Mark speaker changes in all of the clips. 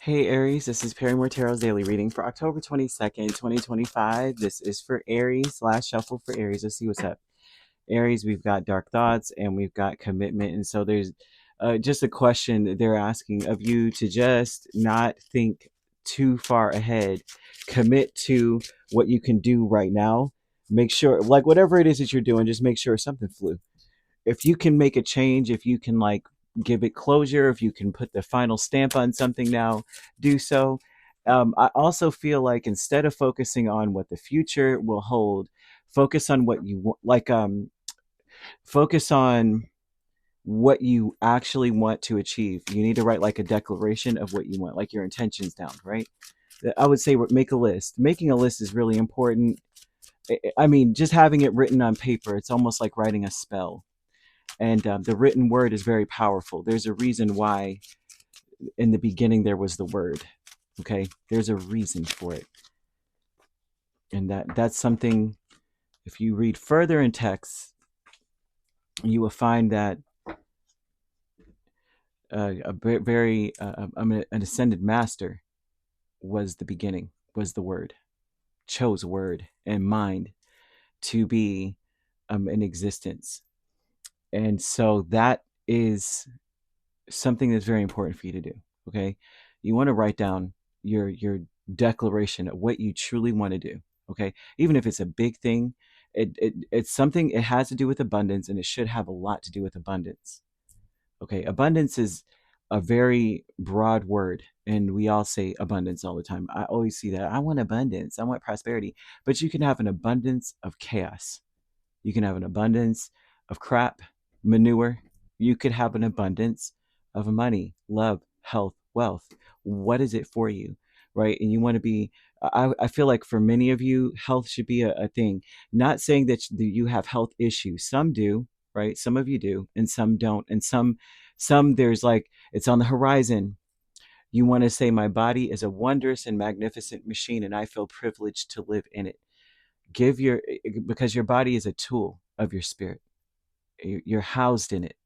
Speaker 1: Hey Aries, this is Perrymore Tarot's daily reading for October 22nd, 2025. This is for Aries. Last shuffle for Aries. Let's see what's up. Aries, we've got dark thoughts and we've got commitment. And so there's just a question they're asking of you to just not think too far ahead. Commit to what you can do right now. Make sure, like, whatever it is that you're doing, just make sure something flew. If you can make a change, if you can, like, give it closure, if you can put the final stamp on something now, do so. I also feel like instead of focusing on what the future will hold, focus on what you want. Focus on what you actually want to achieve. You need to write like a declaration of what you want, like your intentions down, right? I would say make a list. Making a list is really important. I mean, just having it written on paper, it's almost like writing a spell. And the written word is very powerful. There's a reason why in the beginning there was the word. Okay, there's a reason for it, and that's something. If you read further in text, you will find that an ascended master was the beginning, was the word, chose word and mind to be in existence. And so that is something that's very important for you to do. Okay, you want to write down your declaration of what you truly want to do. Okay, even if it's a big thing, it's something. It has to do with abundance, and it should have a lot to do with abundance. Okay, abundance is a very broad word, and we all say abundance all the time. I always see that. I want abundance, I want prosperity. But you can have an abundance of chaos. You can have an abundance of crap, manure. You could have an abundance of money, love, health, wealth. What is it for you? Right? And you want to be, I feel like for many of you, health should be a thing. Not saying that you have health issues. Some do, right? Some of you do, and some don't. And some there's like, it's on the horizon. You want to say, my body is a wondrous and magnificent machine, and I feel privileged to live in it. Because your body is a tool of your spirit. You're housed in it.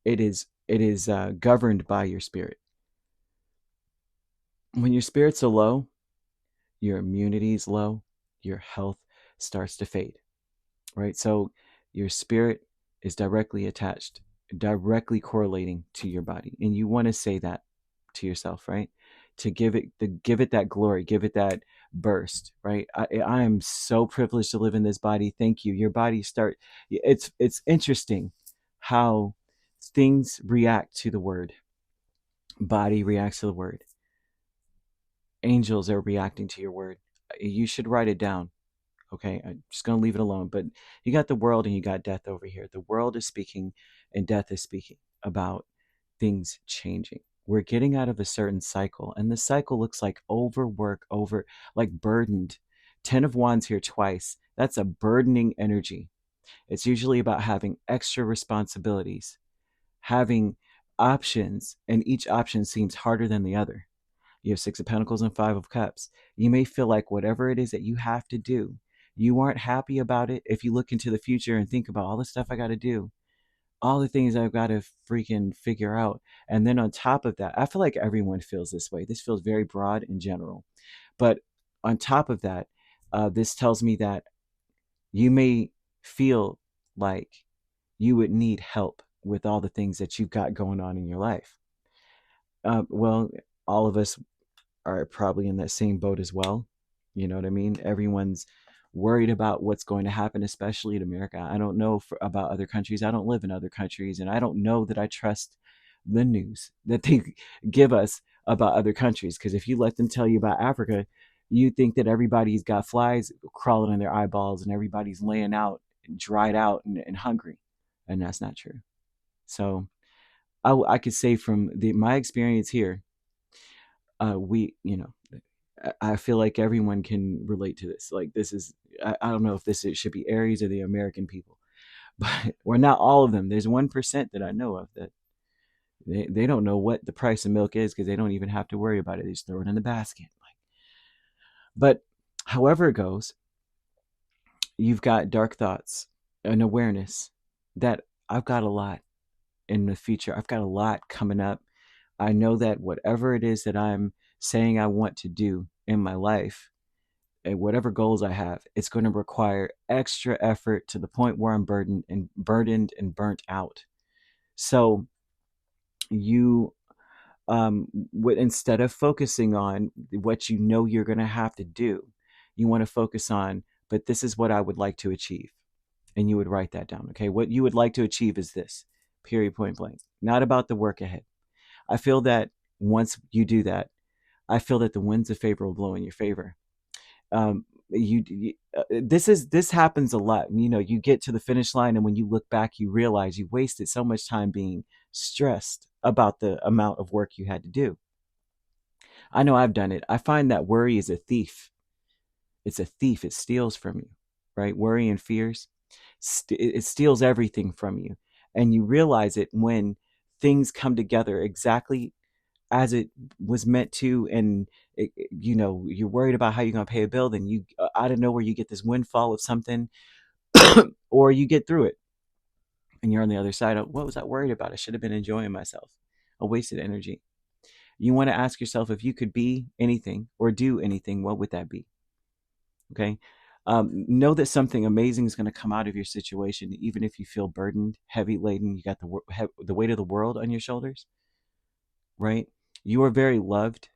Speaker 1: It is governed by your spirit. When your spirits are low, your immunity is low, your health starts to fade, right? So your spirit is directly attached, directly correlating to your body, and you want to say that to yourself, right? To give it that glory, give it that burst, right? I am so privileged to live in this body. Thank you. Your body start. It's interesting how things react to the word. Body reacts to the word. Angels are reacting to your word. You should write it down. Okay, I'm just going to leave it alone. But you got the world and you got death over here. The world is speaking and death is speaking about things changing. We're getting out of a certain cycle, and the cycle looks like overwork, like burdened. 10 of Wands here twice. That's a burdening energy. It's usually about having extra responsibilities, having options, and each option seems harder than the other. You have Six of Pentacles and Five of Cups. You may feel like whatever it is that you have to do, you aren't happy about it. If you look into the future and think about all the stuff I got to do, all the things I've got to freaking figure out. And then on top of that, I feel like everyone feels this way. This feels very broad in general. But on top of that, this tells me that you may feel like you would need help with all the things that you've got going on in your life. Well, all of us are probably in that same boat as well. You know what I mean? Everyone's worried about what's going to happen, especially in America. I don't know about other countries. I don't live in other countries, and I don't know that I trust the news that they give us about other countries. Because if you let them tell you about Africa, you think that everybody's got flies crawling in their eyeballs and everybody's laying out, dried out, and hungry. And that's not true. So I could say from my experience here, I feel like everyone can relate to this. Like, this is, I don't know if it should be Aries or the American people, but or not all of them. There's 1% that I know of that they don't know what the price of milk is because they don't even have to worry about it. They just throw it in the basket. But however it goes, you've got dark thoughts, an awareness that I've got a lot in the future. I've got a lot coming up. I know that whatever it is that I'm saying I want to do in my life, and whatever goals I have, it's going to require extra effort to the point where I'm burdened and burnt out. So you instead of focusing on what you know you're going to have to do, you want to focus on, but this is what I would like to achieve. And you would write that down. Okay, what you would like to achieve is this, period, point blank. Not about the work ahead. I feel that once you do that, I feel that the winds of favor will blow in your favor. This happens a lot. You know, you get to the finish line, and when you look back, you realize you wasted so much time being stressed about the amount of work you had to do. I know I've done it. I find that worry is a thief. It's a thief. It steals from you, right? Worry and fears, it steals everything from you. And you realize it when things come together exactly as it was meant to. And, you know, you're worried about how you're going to pay a bill. Then you, out of nowhere, you get this windfall of something, or you get through it. And you're on the other side of, what was I worried about? I should have been enjoying myself. A wasted energy. You want to ask yourself, if you could be anything or do anything, what would that be? Okay. Know that something amazing is going to come out of your situation, even if you feel burdened, heavy laden. You got the weight of the world on your shoulders, right? You are very loved,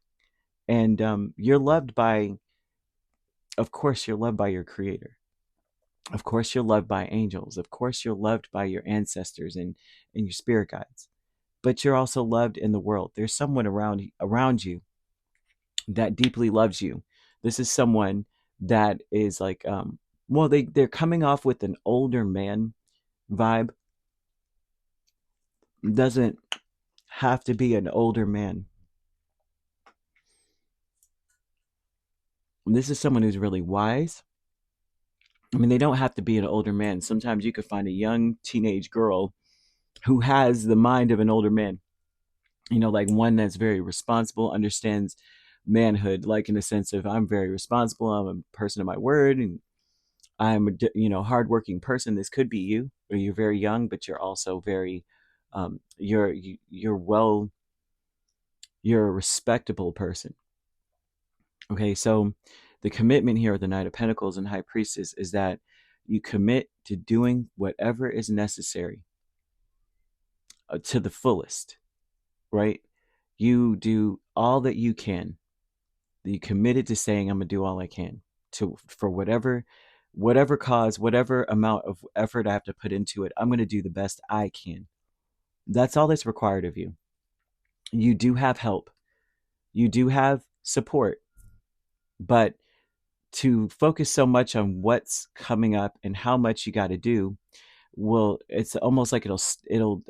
Speaker 1: and you're loved by, of course, you're loved by your creator. Of course, you're loved by angels. Of course, you're loved by your ancestors and your spirit guides. But you're also loved in the world. There's someone around you that deeply loves you. This is someone that is like, well, they're coming off with an older man vibe. Doesn't have to be an older man. This is someone who's really wise. I mean, they don't have to be an older man. Sometimes you could find a young teenage girl who has the mind of an older man. You know, like one that's very responsible, understands manhood, like in the sense of, I'm very responsible. I'm a person of my word, and I'm a hardworking person. This could be you, or you're very young, but you're also very, you're you're a respectable person. Okay, so the commitment here of the Knight of Pentacles and High Priestess is that you commit to doing whatever is necessary to the fullest, right? You do all that you can. You committed to saying, I'm gonna do all I can for whatever cause, whatever amount of effort I have to put into it. I'm gonna do the best I can. That's all that's required of you. You do have help. You do have support, but to focus so much on what's coming up and how much you got to do, well, it's almost like it'll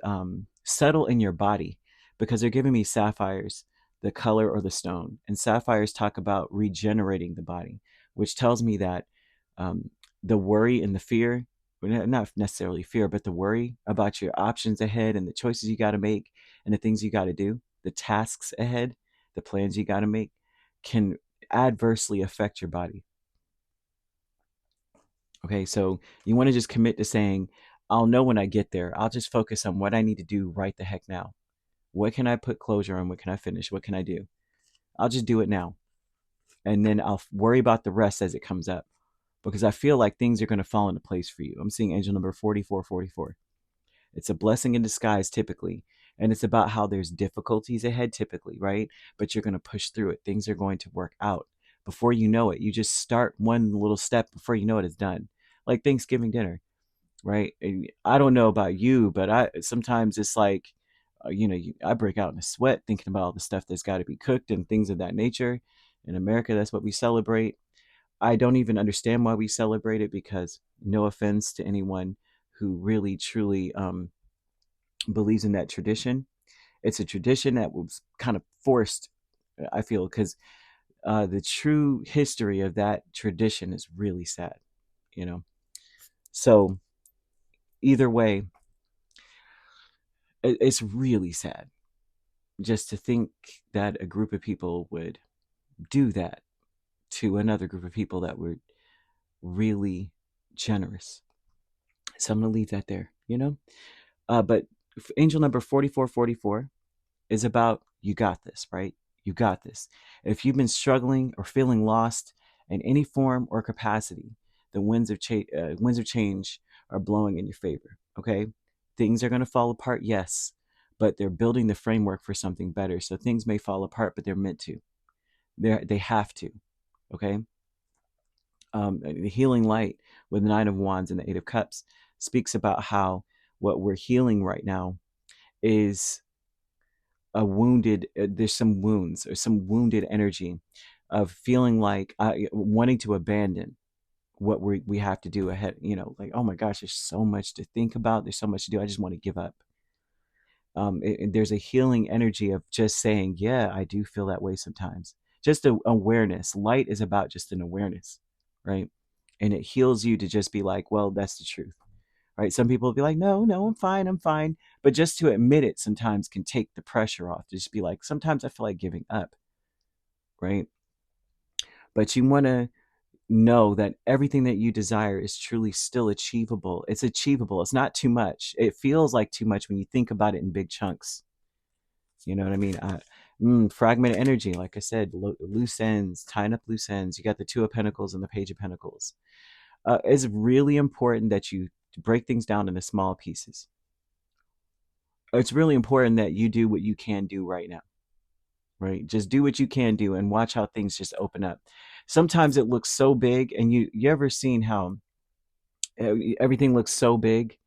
Speaker 1: settle in your body, because they're giving me sapphires, the color or the stone, and sapphires talk about regenerating the body, which tells me that the worry and the fear, not necessarily fear, but the worry about your options ahead and the choices you got to make and the things you got to do, the tasks ahead, the plans you got to make, can adversely affect your body. Okay, so you want to just commit to saying, I'll know when I get there. I'll just focus on what I need to do right the heck now. What can I put closure on? What can I finish? What can I do? I'll just do it now. And then I'll worry about the rest as it comes up, because I feel like things are going to fall into place for you. I'm seeing angel number 4444. It's a blessing in disguise typically. And it's about how there's difficulties ahead typically, right? But you're going to push through it. Things are going to work out. Before you know it, you just start one little step. Before you know it, it's done. Like Thanksgiving dinner, right? And I don't know about you, but I sometimes it's like, I break out in a sweat thinking about all the stuff that's got to be cooked and things of that nature. In America, that's what we celebrate. I don't even understand why we celebrate it, because no offense to anyone who really truly believes in that tradition. It's a tradition that was kind of forced, I feel, because the true history of that tradition is really sad, you know? So either way, it's really sad just to think that a group of people would do that to another group of people that were really generous. So I'm going to leave that there, but angel number 4444 is about, you got this, right? You got this. If you've been struggling or feeling lost in any form or capacity, the winds of change are blowing in your favor. Okay, things are going to fall apart, yes, but they're building the framework for something better. So things may fall apart, but they're meant to. They have to. Okay. The healing light with the Nine of Wands and the Eight of Cups speaks about how what we're healing right now is a wounded, there's some wounds or some wounded energy of feeling like wanting to abandon what we have to do ahead, like, oh my gosh, there's so much to think about, there's so much to do, I just want to give up. There's a healing energy of just saying, yeah, I do feel that way sometimes. Just a awareness. Light is about just an awareness, right? And it heals you to just be like, well, that's the truth, right? Some people will be like, no, no, I'm fine. But just to admit it sometimes can take the pressure off. To just be like, sometimes I feel like giving up, right? But you want to know that everything that you desire is truly still achievable. It's achievable. It's not too much. It feels like too much when you think about it in big chunks. You know what I mean? Fragment energy, like I said, loose ends, tying up loose ends. You got the Two of Pentacles and the Page of Pentacles. It's really important that you break things down into small pieces. It's really important that you do what you can do right now, right? Just do what you can do and watch how things just open up. Sometimes it looks so big, and you ever seen how everything looks so big,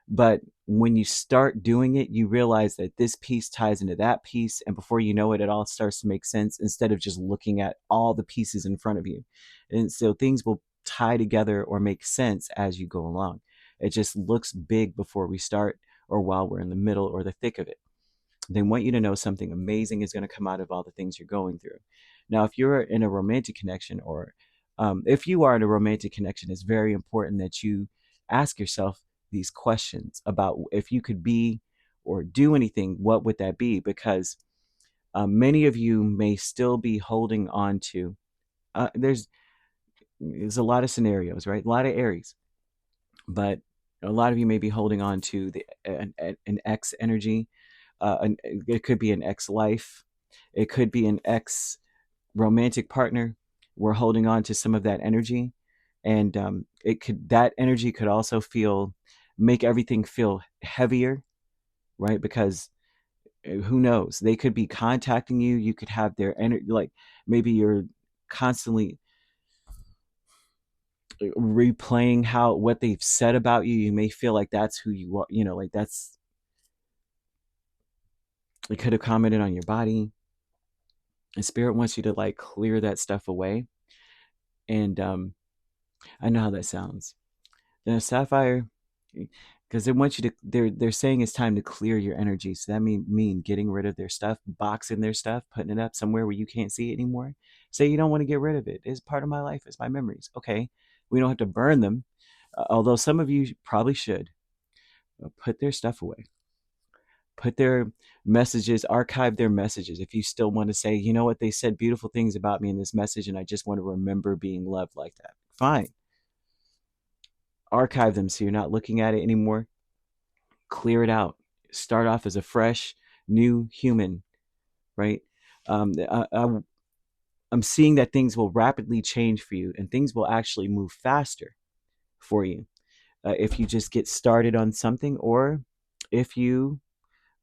Speaker 1: but when you start doing it, you realize that this piece ties into that piece. And before you know it, it all starts to make sense instead of just looking at all the pieces in front of you. And so things will tie together or make sense as you go along. It just looks big before we start or while we're in the middle or the thick of it. They want you to know something amazing is going to come out of all the things you're going through. Now, if you're in a romantic connection, or if you are in a romantic connection, it's very important that you ask yourself these questions about if you could be or do anything, what would that be? Because many of you may still be holding on to, there's a lot of scenarios, right? A lot of Aries, but a lot of you may be holding on to an ex energy. It could be an ex life. It could be an ex romantic partner. We're holding on to some of that energy, and that energy could also make everything feel heavier, right? Because who knows? They could be contacting you. You could have their energy, like maybe you're constantly replaying what they've said about you. You may feel like that's who you are. Like it could have commented on your body. And spirit wants you to like clear that stuff away. And I know how that sounds. Then a sapphire, because they want you to. They're saying it's time to clear your energy. So that mean getting rid of their stuff, boxing their stuff, putting it up somewhere where you can't see it anymore. Say you don't want to get rid of it. It's part of my life. It's my memories. Okay, we don't have to burn them. Although some of you probably should. Put their stuff away. Put their messages, archive their messages. If you still want to say, you know what, they said beautiful things about me in this message, and I just want to remember being loved like that. Fine. Archive them so you're not looking at it anymore. Clear it out. Start off as a fresh, new human, right? I'm seeing that things will rapidly change for you, and things will actually move faster for you if you just get started on something, or if you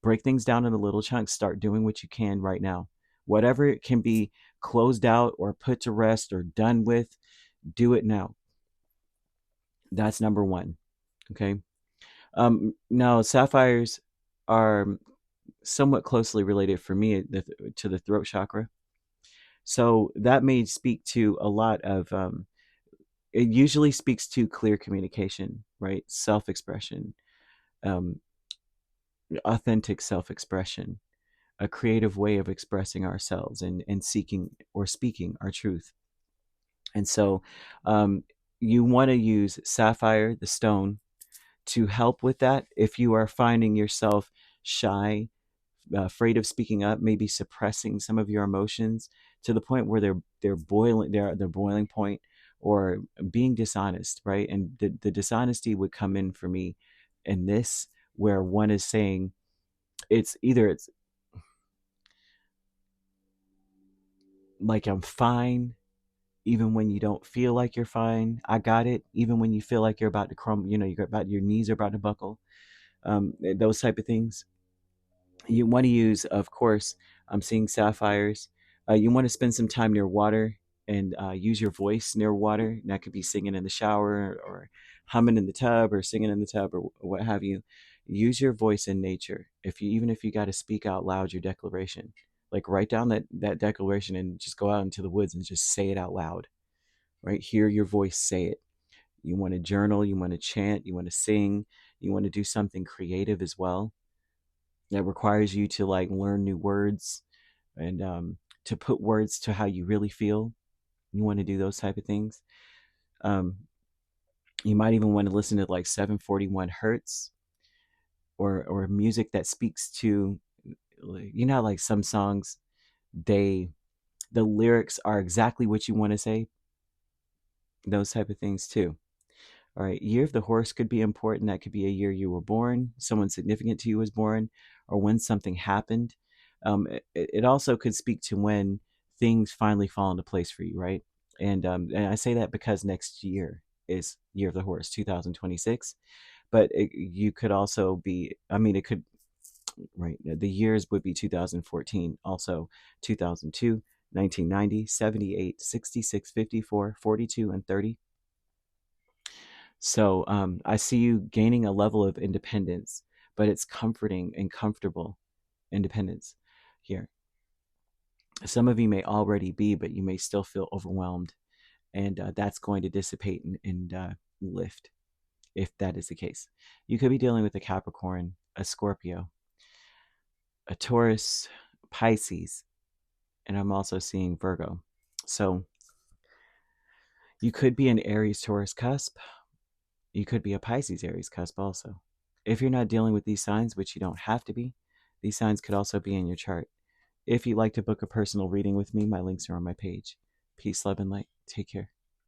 Speaker 1: break things down in a little chunks. Start doing what you can right now. Whatever it can be closed out or put to rest or done with, do it now. That's number one. Okay. Now, sapphires are somewhat closely related for me to the throat chakra. So that may speak to a lot of, it usually speaks to clear communication, right? Self expression, um, authentic self expression, a creative way of expressing ourselves and seeking or speaking our truth. And so you want to use sapphire, the stone, to help with that. If you are finding yourself shy, afraid of speaking up, maybe suppressing some of your emotions to the point where they're boiling, they're at their boiling point, or being dishonest, right? And the dishonesty would come in for me in this, where one is saying it's either it's like I'm fine, even when you don't feel like you're fine. I got it, even when you feel like you're about to crumble. Your knees are about to buckle. Those type of things. You want to use, of course, I'm seeing sapphires. You want to spend some time near water and use your voice near water. And that could be singing in the shower or humming in the tub or singing in the tub or what have you. Use your voice in nature. Even if you got to speak out loud your declaration, like write down that declaration and just go out into the woods and just say it out loud. Right, hear your voice say it. You want to journal, you want to chant, you want to sing, you want to do something creative as well that requires you to like learn new words and to put words to how you really feel. You want to do those type of things. um, you might even want to listen to like 741 hertz or music that speaks to, like some songs, they the lyrics are exactly what you want to say. Those type of things too. All right, year of the horse could be important. That could be a year you were born, someone significant to you was born, or when something happened. It also could speak to when things finally fall into place for you, right? And I say that because next year is year of the horse, 2026. But you could also be, I mean, it could, right? The years would be 2014, also 2002, 1990, 78, 66, 54, 42, and 30. So I see you gaining a level of independence, but it's comforting and comfortable independence here. Some of you may already be, but you may still feel overwhelmed, and that's going to dissipate and lift if that is the case. You could be dealing with a Capricorn, a Scorpio, a Taurus, Pisces, and I'm also seeing Virgo. So you could be an Aries Taurus cusp. You could be a Pisces Aries cusp also. If you're not dealing with these signs, which you don't have to be, these signs could also be in your chart. If you'd like to book a personal reading with me, my links are on my page. Peace, love, and light. Take care.